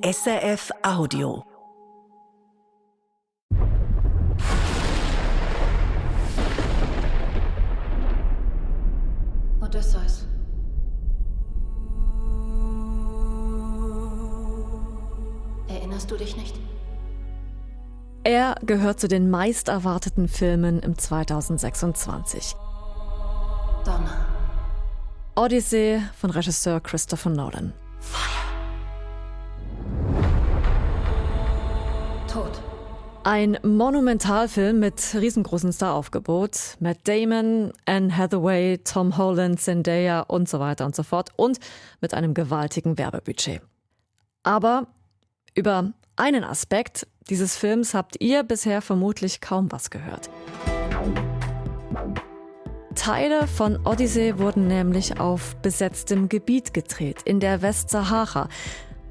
SRF Audio. Odysseus. Erinnerst du dich nicht? Er gehört zu den meist erwarteten Filmen im 2026. Donner. Odyssey von Regisseur Christopher Nolan. Tod. Ein Monumentalfilm mit riesengroßem Staraufgebot. Matt Damon, Anne Hathaway, Tom Holland, Zendaya und so weiter und so fort. Und mit einem gewaltigen Werbebudget. Aber über einen Aspekt dieses Films habt ihr bisher vermutlich kaum was gehört. Teile von Odyssey wurden nämlich auf besetztem Gebiet gedreht, in der Westsahara.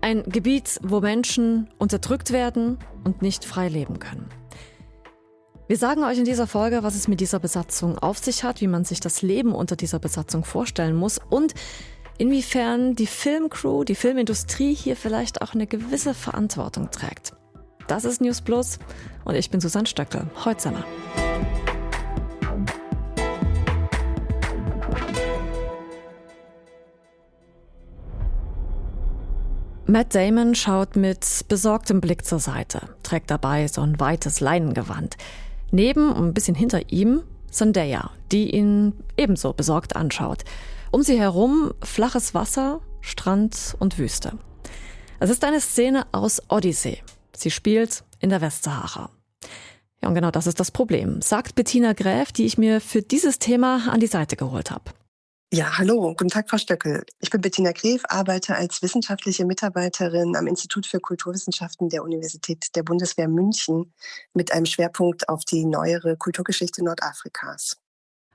Ein Gebiet, wo Menschen unterdrückt werden und nicht frei leben können. Wir sagen euch in dieser Folge, was es mit dieser Besatzung auf sich hat, wie man sich das Leben unter dieser Besatzung vorstellen muss und inwiefern die Filmcrew, die Filmindustrie hier vielleicht auch eine gewisse Verantwortung trägt. Das ist News Plus und ich bin Susanne Stöckel. Heute Matt Damon schaut mit besorgtem Blick zur Seite, trägt dabei so ein weites Leinengewand. Neben und ein bisschen hinter ihm Zendaya, die ihn ebenso besorgt anschaut. Um sie herum flaches Wasser, Strand und Wüste. Es ist eine Szene aus Odyssey. Sie spielt in der Westsahara. Ja, und genau das ist das Problem, sagt Bettina Gräf, die ich mir für dieses Thema an die Seite geholt habe. Ja, hallo, guten Tag, Frau Stöckel. Ich bin Bettina Gräf, arbeite als wissenschaftliche Mitarbeiterin am Institut für Kulturwissenschaften der Universität der Bundeswehr München mit einem Schwerpunkt auf die neuere Kulturgeschichte Nordafrikas.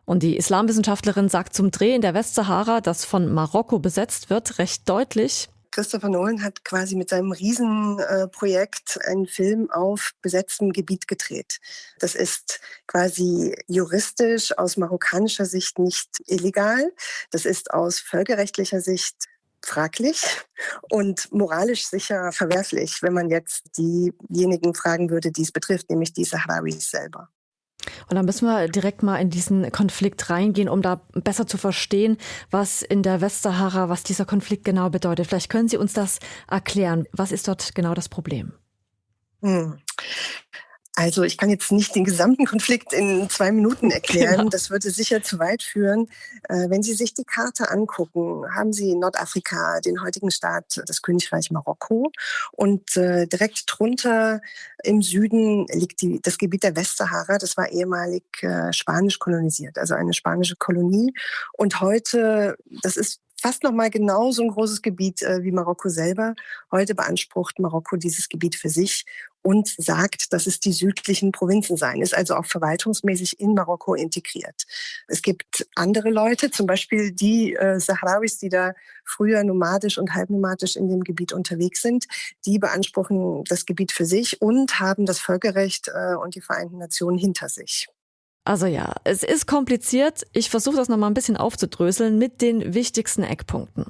Und die Islamwissenschaftlerin sagt zum Dreh in der Westsahara, das von Marokko besetzt wird, recht deutlich: Christopher Nolan hat quasi mit seinem Riesenprojekt einen Film auf besetztem Gebiet gedreht. Das ist quasi juristisch aus marokkanischer Sicht nicht illegal. Das ist aus völkerrechtlicher Sicht fraglich und moralisch sicher verwerflich, wenn man jetzt diejenigen fragen würde, die es betrifft, nämlich die Sahrauis selber. Und dann müssen wir direkt mal in diesen Konflikt reingehen, um da besser zu verstehen, was in der Westsahara, was dieser Konflikt genau bedeutet. Vielleicht können Sie uns das erklären. Was ist dort genau das Problem? Also ich kann jetzt nicht den gesamten Konflikt in 2 Minuten erklären. Genau. Das würde sicher zu weit führen. Wenn Sie sich die Karte angucken, haben Sie Nordafrika, den heutigen Staat, das Königreich Marokko. Und direkt drunter im Süden liegt das Gebiet der Westsahara. Das war ehemalig spanisch kolonisiert, also eine spanische Kolonie. Und heute, das ist fast noch mal genauso ein großes Gebiet wie Marokko selber. Heute beansprucht Marokko dieses Gebiet für sich und sagt, dass es die südlichen Provinzen seien, ist also auch verwaltungsmäßig in Marokko integriert. Es gibt andere Leute, zum Beispiel die Sahrauis, die da früher nomadisch und halbnomadisch in dem Gebiet unterwegs sind, die beanspruchen das Gebiet für sich und haben das Völkerrecht und die Vereinten Nationen hinter sich. Also ja, es ist kompliziert. Ich versuche das nochmal ein bisschen aufzudröseln mit den wichtigsten Eckpunkten.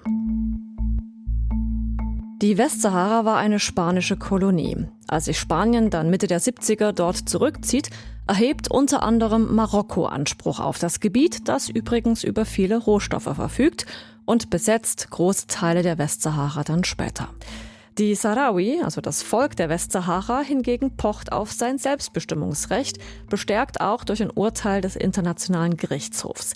Die Westsahara war eine spanische Kolonie. Als sich Spanien dann Mitte der 70er dort zurückzieht, erhebt unter anderem Marokko Anspruch auf das Gebiet, das übrigens über viele Rohstoffe verfügt, und besetzt große Teile der Westsahara dann später. Die Sahrawi, also das Volk der Westsahara, hingegen pocht auf sein Selbstbestimmungsrecht, bestärkt auch durch ein Urteil des Internationalen Gerichtshofs.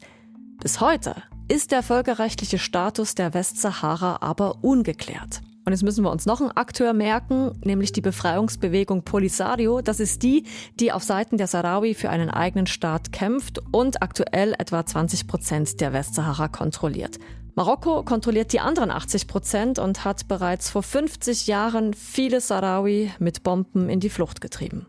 Bis heute ist der völkerrechtliche Status der Westsahara aber ungeklärt. Und jetzt müssen wir uns noch einen Akteur merken, nämlich die Befreiungsbewegung Polisario. Das ist die, die auf Seiten der Sahrawi für einen eigenen Staat kämpft und aktuell etwa 20% der Westsahara kontrolliert. Marokko kontrolliert die anderen 80% und hat bereits vor 50 Jahren viele Sahrawi mit Bomben in die Flucht getrieben.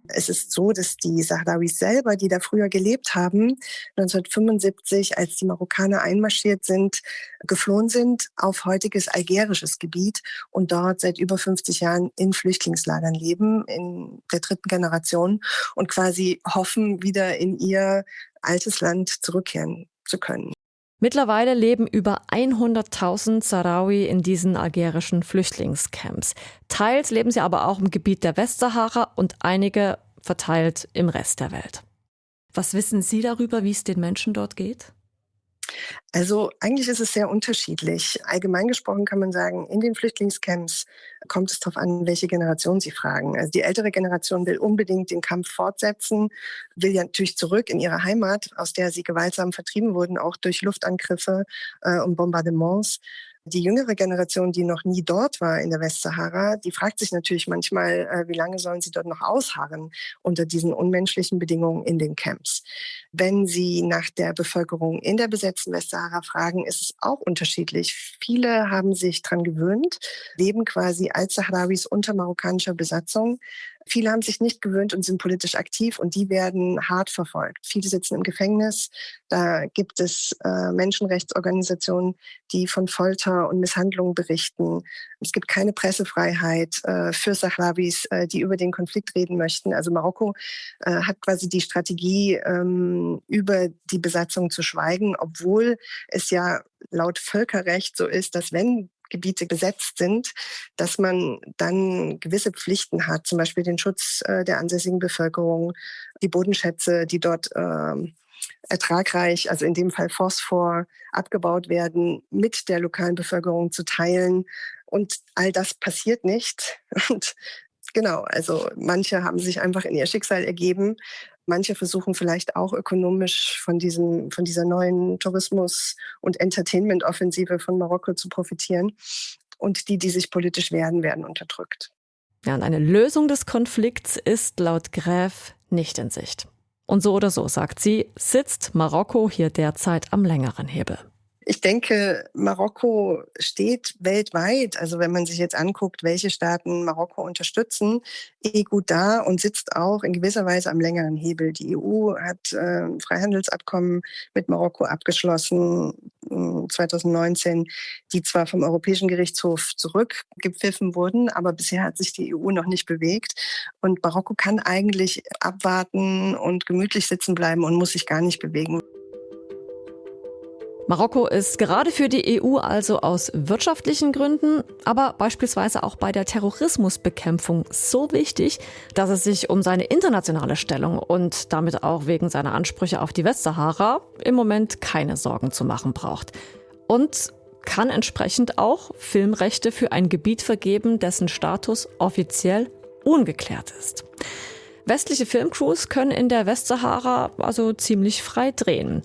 Es ist so, dass die Sahrauis selber, die da früher gelebt haben, 1975, als die Marokkaner einmarschiert sind, geflohen sind auf heutiges algerisches Gebiet und dort seit über 50 Jahren in Flüchtlingslagern leben, in der 3. Generation und quasi hoffen, wieder in ihr altes Land zurückkehren zu können. Mittlerweile leben über 100.000 Sahrawi in diesen algerischen Flüchtlingscamps. Teils leben sie aber auch im Gebiet der Westsahara und einige verteilt im Rest der Welt. Was wissen Sie darüber, wie es den Menschen dort geht? Also eigentlich ist es sehr unterschiedlich. Allgemein gesprochen kann man sagen, in den Flüchtlingscamps kommt es darauf an, welche Generation Sie fragen. Also die ältere Generation will unbedingt den Kampf fortsetzen, will ja natürlich zurück in ihre Heimat, aus der sie gewaltsam vertrieben wurden, auch durch Luftangriffe und Bombardements. Die jüngere Generation, die noch nie dort war in der Westsahara, die fragt sich natürlich manchmal, wie lange sollen sie dort noch ausharren unter diesen unmenschlichen Bedingungen in den Camps. Wenn Sie nach der Bevölkerung in der besetzten Westsahara fragen, ist es auch unterschiedlich. Viele haben sich daran gewöhnt, leben quasi als Sahrawis unter marokkanischer Besatzung. Viele haben sich nicht gewöhnt und sind politisch aktiv und die werden hart verfolgt. Viele sitzen im Gefängnis. Da gibt es Menschenrechtsorganisationen, die von Folter und Misshandlungen berichten. Es gibt keine Pressefreiheit für Sahrawis, die über den Konflikt reden möchten. Also Marokko hat quasi die Strategie, über die Besatzung zu schweigen, obwohl es ja laut Völkerrecht so ist, dass wenn Gebiete besetzt sind, dass man dann gewisse Pflichten hat, zum Beispiel den Schutz der ansässigen Bevölkerung, die Bodenschätze, die dort ertragreich, also in dem Fall Phosphor, abgebaut werden, mit der lokalen Bevölkerung zu teilen. Und all das passiert nicht. Und genau, also manche haben sich einfach in ihr Schicksal ergeben. Manche versuchen vielleicht auch ökonomisch von dieser neuen Tourismus- und Entertainment-Offensive von Marokko zu profitieren. Und die sich politisch wehren, werden unterdrückt. Ja, und eine Lösung des Konflikts ist laut Graeff nicht in Sicht. Und so oder so, sagt sie, sitzt Marokko hier derzeit am längeren Hebel. Ich denke, Marokko steht weltweit, also wenn man sich jetzt anguckt, welche Staaten Marokko unterstützen, gut da und sitzt auch in gewisser Weise am längeren Hebel. Die EU hat Freihandelsabkommen mit Marokko abgeschlossen 2019, die zwar vom Europäischen Gerichtshof zurückgepfiffen wurden, aber bisher hat sich die EU noch nicht bewegt. Und Marokko kann eigentlich abwarten und gemütlich sitzen bleiben und muss sich gar nicht bewegen. Marokko ist gerade für die EU also aus wirtschaftlichen Gründen, aber beispielsweise auch bei der Terrorismusbekämpfung so wichtig, dass es sich um seine internationale Stellung und damit auch wegen seiner Ansprüche auf die Westsahara im Moment keine Sorgen zu machen braucht. Und kann entsprechend auch Filmrechte für ein Gebiet vergeben, dessen Status offiziell ungeklärt ist. Westliche Filmcrews können in der Westsahara also ziemlich frei drehen.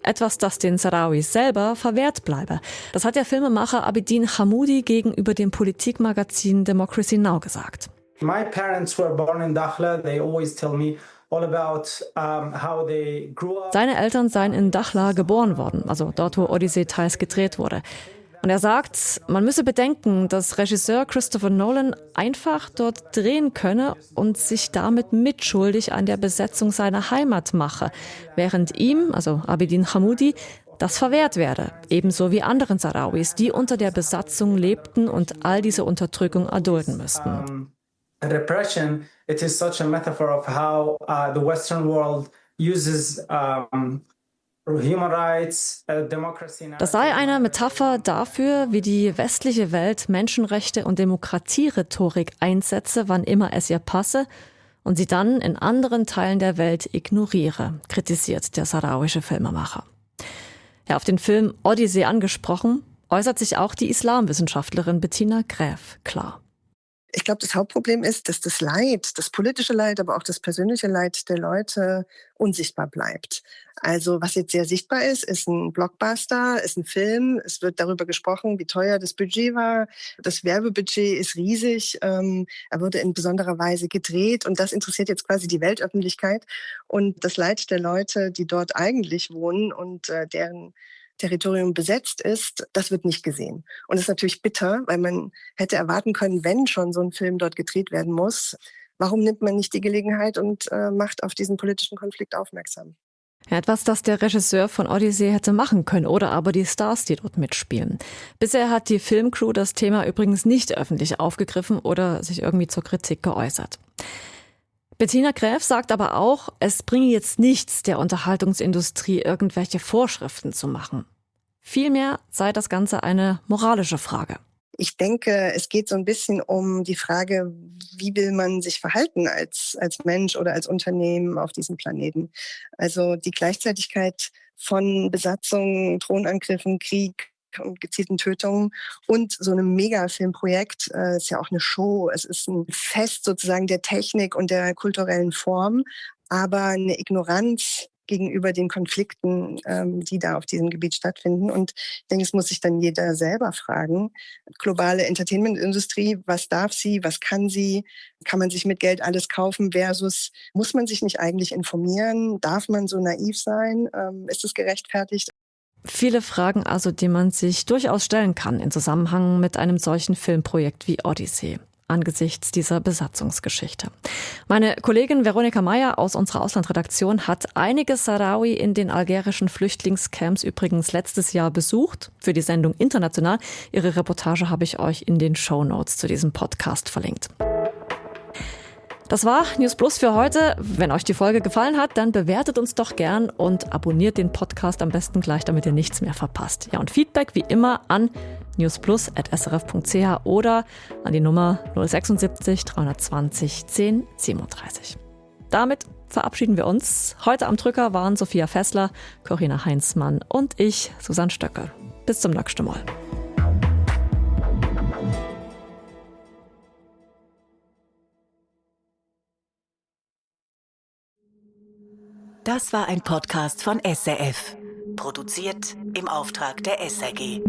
Etwas, das den Sahrawis selber verwehrt bleibe. Das hat der Filmemacher Abidine Hammoudi gegenüber dem Politikmagazin Democracy Now! Gesagt. My parents were born in Dakhla. They always tell me all about how they grew up. Seine Eltern seien in Dakhla geboren worden, also dort, wo Odyssey teils gedreht wurde. Und er sagt, man müsse bedenken, dass Regisseur Christopher Nolan einfach dort drehen könne und sich damit mitschuldig an der Besetzung seiner Heimat mache, während ihm, also Abidine Hammoudi, das verwehrt werde, ebenso wie anderen Sahrawis, die unter der Besatzung lebten und all diese Unterdrückung erdulden müssten. Repression, it is such a metaphor of how the Western world uses human rights, democracy. Das sei eine Metapher dafür, wie die westliche Welt Menschenrechte und Demokratierhetorik einsetze, wann immer es ihr passe, und sie dann in anderen Teilen der Welt ignoriere, kritisiert der sahrawische Filmemacher. Ja, auf den Film Odyssey angesprochen, äußert sich auch die Islamwissenschaftlerin Bettina Graeff klar. Ich glaube, das Hauptproblem ist, dass das Leid, das politische Leid, aber auch das persönliche Leid der Leute unsichtbar bleibt. Also was jetzt sehr sichtbar ist ein Blockbuster, ist ein Film. Es wird darüber gesprochen, wie teuer das Budget war. Das Werbebudget ist riesig. Er wurde in besonderer Weise gedreht und das interessiert jetzt quasi die Weltöffentlichkeit. Und das Leid der Leute, die dort eigentlich wohnen und deren Territorium besetzt ist, das wird nicht gesehen. Und das ist natürlich bitter, weil man hätte erwarten können, wenn schon so ein Film dort gedreht werden muss, warum nimmt man nicht die Gelegenheit und macht auf diesen politischen Konflikt aufmerksam? Ja, etwas, das der Regisseur von Odyssey hätte machen können oder aber die Stars, die dort mitspielen. Bisher hat die Filmcrew das Thema übrigens nicht öffentlich aufgegriffen oder sich irgendwie zur Kritik geäußert. Bettina Graeff sagt aber auch, es bringe jetzt nichts, der Unterhaltungsindustrie irgendwelche Vorschriften zu machen. Vielmehr sei das Ganze eine moralische Frage. Ich denke, es geht so ein bisschen um die Frage, wie will man sich verhalten als Mensch oder als Unternehmen auf diesem Planeten? Also die Gleichzeitigkeit von Besatzungen, Drohnenangriffen, Krieg und gezielten Tötungen und so einem Mega-Filmprojekt, ist ja auch eine Show, es ist ein Fest sozusagen der Technik und der kulturellen Form, aber eine Ignoranz gegenüber den Konflikten, die da auf diesem Gebiet stattfinden. Und ich denke, es muss sich dann jeder selber fragen. Globale Entertainment-Industrie, was darf sie, was kann sie? Kann man sich mit Geld alles kaufen versus muss man sich nicht eigentlich informieren? Darf man so naiv sein? Ist es gerechtfertigt? Viele Fragen also, die man sich durchaus stellen kann in Zusammenhang mit einem solchen Filmprojekt wie Odyssey angesichts dieser Besatzungsgeschichte. Meine Kollegin Veronika Meyer aus unserer Auslandredaktion hat einige Sahrawi in den algerischen Flüchtlingscamps übrigens letztes Jahr besucht, für die Sendung International. Ihre Reportage habe ich euch in den Shownotes zu diesem Podcast verlinkt. Das war News Plus für heute. Wenn euch die Folge gefallen hat, dann bewertet uns doch gern und abonniert den Podcast am besten gleich, damit ihr nichts mehr verpasst. Ja, und Feedback wie immer an newsplus@srf.ch oder an die Nummer 076 320 10 37. Damit verabschieden wir uns. Heute am Drücker waren Sophia Fessler, Corinna Heinzmann und ich, Susanne Stöckel. Bis zum nächsten Mal. Das war ein Podcast von SRF. Produziert im Auftrag der SRG.